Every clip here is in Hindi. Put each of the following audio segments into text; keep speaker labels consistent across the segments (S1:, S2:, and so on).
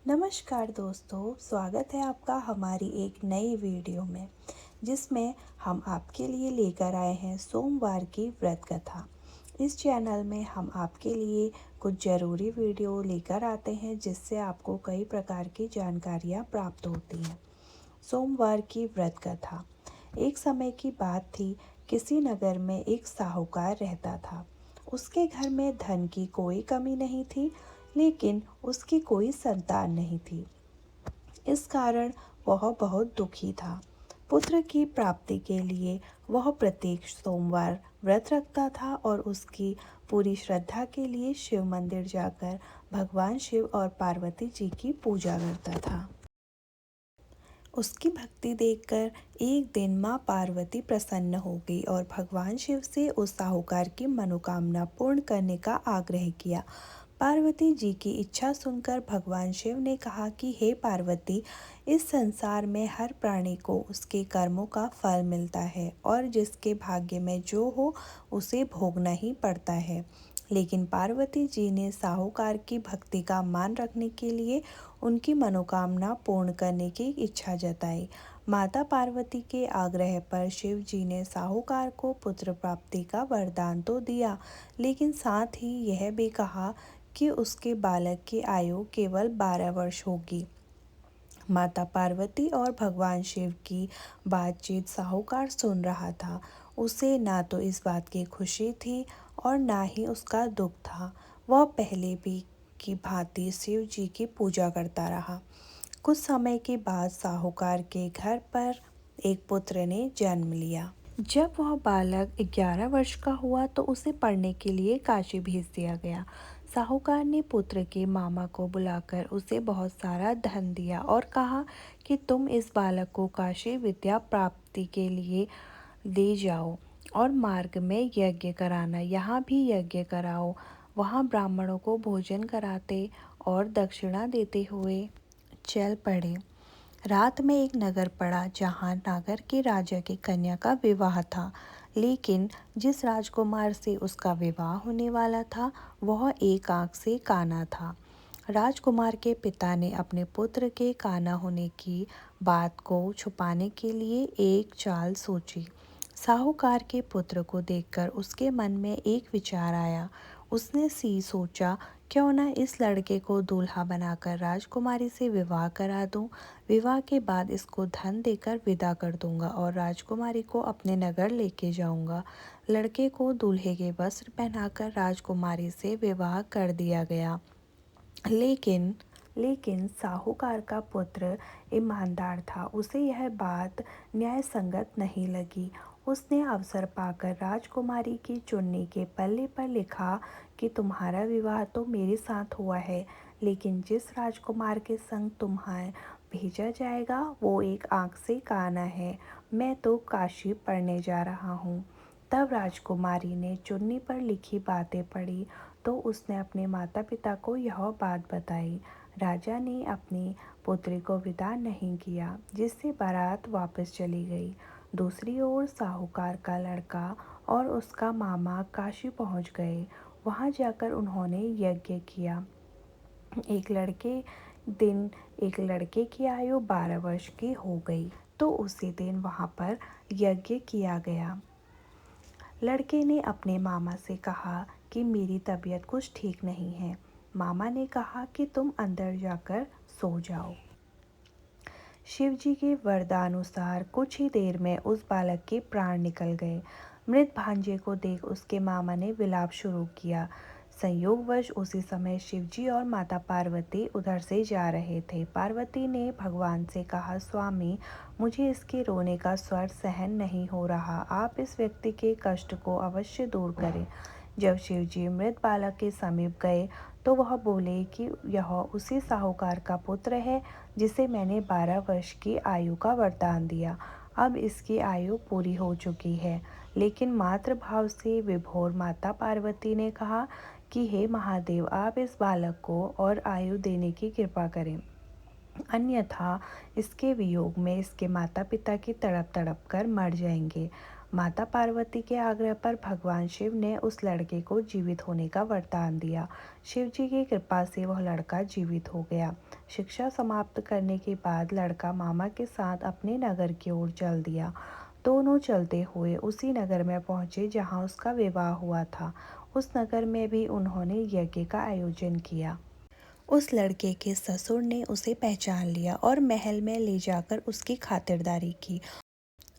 S1: नमस्कार दोस्तों, स्वागत है आपका हमारी एक नई वीडियो में जिसमें हम आपके लिए लेकर आए हैं सोमवार की व्रत कथा। इस चैनल में हम आपके लिए कुछ ज़रूरी वीडियो लेकर आते हैं जिससे आपको कई प्रकार की जानकारियाँ प्राप्त होती हैं। सोमवार की व्रत कथा। एक समय की बात थी, किसी नगर में एक साहूकार रहता था। उसके घर में धन की कोई कमी नहीं थी, लेकिन उसकी कोई संतान नहीं थी। इस कारण वह बहुत दुखी था। पुत्र की प्राप्ति के लिए वह प्रत्येक सोमवार व्रत रखता था और उसकी पूरी श्रद्धा के लिए शिव मंदिर जाकर भगवान शिव और पार्वती जी की पूजा करता था। उसकी भक्ति देखकर एक दिन माँ पार्वती प्रसन्न हो गई और भगवान शिव से उस साहूकार की मनोकामना पूर्ण करने का आग्रह किया। पार्वती जी की इच्छा सुनकर भगवान शिव ने कहा कि हे पार्वती, इस संसार में हर प्राणी को उसके कर्मों का फल मिलता है और जिसके भाग्य में जो हो उसे भोगना ही पड़ता है। लेकिन पार्वती जी ने साहूकार की भक्ति का मान रखने के लिए उनकी मनोकामना पूर्ण करने की इच्छा जताई। माता पार्वती के आग्रह पर शिव जी ने साहूकार को पुत्र प्राप्ति का वरदान तो दिया, लेकिन साथ ही यह भी कहा कि उसके बालक की आयु केवल 12 वर्ष होगी। माता पार्वती और भगवान शिव की बातचीत साहूकार सुन रहा था। उसे ना तो इस बात की खुशी थी और ना ही उसका दुख था। वह पहले भी की भांति शिव जी की पूजा करता रहा। कुछ समय के बाद साहूकार के घर पर एक पुत्र ने जन्म लिया। जब वह बालक 11 वर्ष का हुआ तो उसे पढ़ने के लिए काशी भेज दिया गया। साहूकार ने पुत्र के मामा को बुलाकर उसे बहुत सारा धन दिया और कहा कि तुम इस बालक को काशी विद्या प्राप्ति के लिए ले जाओ और मार्ग में यज्ञ कराना, यहाँ भी यज्ञ कराओ। वहाँ ब्राह्मणों को भोजन कराते और दक्षिणा देते हुए चल पड़े। रात में एक नगर पड़ा जहाँ नागर के राजा की कन्या का विवाह था, लेकिन जिस राजकुमार से उसका विवाह होने वाला था वह एक आंख से काना था। राजकुमार के पिता ने अपने पुत्र के काना होने की बात को छुपाने के लिए एक चाल सोची। साहूकार के पुत्र को देखकर उसके मन में एक विचार आया। उसने सोचा, क्यों न इस लड़के को दूल्हा बनाकर राजकुमारी से विवाह करा दूं। विवाह के बाद इसको धन देकर विदा कर दूंगा और राजकुमारी को अपने नगर लेके जाऊंगा। लड़के को दूल्हे के वस्त्र पहनाकर राजकुमारी से विवाह कर दिया गया। लेकिन साहूकार का पुत्र ईमानदार था। उसे यह बात न्याय संगत नहीं लगी। उसने अवसर पाकर राजकुमारी की चुन्नी के पल्ले पर लिखा कि तुम्हारा विवाह तो मेरे साथ हुआ है, लेकिन जिस राजकुमार के संग तुम्हें भेजा जाएगा वो एक आंख से काना है। मैं तो काशी पढ़ने जा रहा हूँ। तब राजकुमारी ने चुन्नी पर लिखी बातें पढ़ी तो उसने अपने माता पिता को यह बात बताई। राजा ने अपनी पुत्री को विदा नहीं किया, जिससे बारात वापस चली गई। दूसरी ओर साहूकार का लड़का और उसका मामा काशी पहुंच गए। वहां जाकर उन्होंने यज्ञ किया। एक लड़के दिन एक लड़के की आयु 12 वर्ष की हो गई तो उसी दिन वहां पर यज्ञ किया गया। लड़के ने अपने मामा से कहा कि मेरी तबीयत कुछ ठीक नहीं है। मामा ने कहा कि तुम अंदर जाकर सो जाओ। शिवजी के वरदानुसार कुछ ही देर में उस बालक के प्राण निकल गए। मृत भांजे को देख उसके मामा ने विलाप शुरू किया। संयोगवश उसी समय शिवजी और माता पार्वती उधर से जा रहे थे। पार्वती ने भगवान से कहा, स्वामी, मुझे इसके रोने का स्वर सहन नहीं हो रहा। आप इस व्यक्ति के कष्ट को अवश्य दूर करें। जब शिवजी मृत बालक के समीप गए तो वह बोले कि यह उसी साहूकार का पुत्र है जिसे मैंने 12 वर्ष की आयु का वरदान दिया। अब इसकी आयु पूरी हो चुकी है। लेकिन मातृभाव से विभोर माता पार्वती ने कहा कि हे महादेव, आप इस बालक को और आयु देने की कृपा करें, अन्यथा इसके वियोग में इसके माता पिता की तड़प तड़प कर मर जाएंगे। माता पार्वती के आग्रह पर भगवान शिव ने उस लड़के को जीवित होने का वरदान दिया। शिव जी की कृपा से वह लड़का जीवित हो गया। शिक्षा समाप्त करने के बाद लड़का मामा के साथ अपने नगर की ओर चल दिया। दोनों चलते हुए उसी नगर में पहुंचे जहां उसका विवाह हुआ था। उस नगर में भी उन्होंने यज्ञ का आयोजन किया। उस लड़के के ससुर ने उसे पहचान लिया और महल में ले जाकर उसकी खातिरदारी की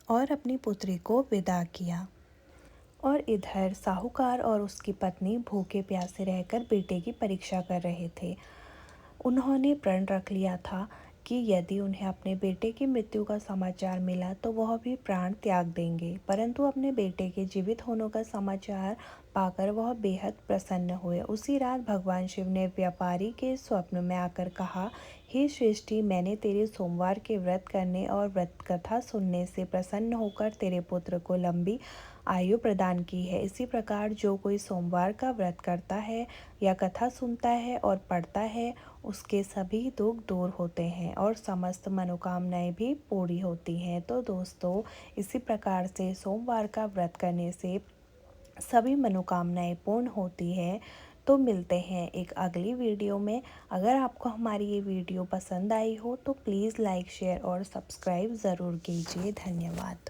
S1: और अपनी पुत्री को विदा किया। और इधर साहूकार और उसकी पत्नी भूखे प्यासे रहकर बेटे की परीक्षा कर रहे थे। उन्होंने प्रण रख लिया था कि यदि उन्हें अपने बेटे की मृत्यु का समाचार मिला तो वह भी प्राण त्याग देंगे, परंतु अपने बेटे के जीवित होने का समाचार पाकर वह बेहद प्रसन्न हुए। उसी रात भगवान शिव ने व्यापारी के स्वप्न में आकर कहा, हे सृष्टि, मैंने तेरे सोमवार के व्रत करने और व्रत कथा सुनने से प्रसन्न होकर तेरे पुत्र को लंबी आयु प्रदान की है। इसी प्रकार जो कोई सोमवार का व्रत करता है या कथा सुनता है और पढ़ता है, उसके सभी दुख दूर होते हैं और समस्त मनोकामनाएं भी पूरी होती हैं। तो दोस्तों, इसी प्रकार से सोमवार का व्रत करने से सभी मनोकामनाएं पूर्ण होती हैं। तो मिलते हैं एक अगली वीडियो में। अगर आपको हमारी ये वीडियो पसंद आई हो तो प्लीज़ लाइक, शेयर और सब्सक्राइब ज़रूर कीजिए। धन्यवाद।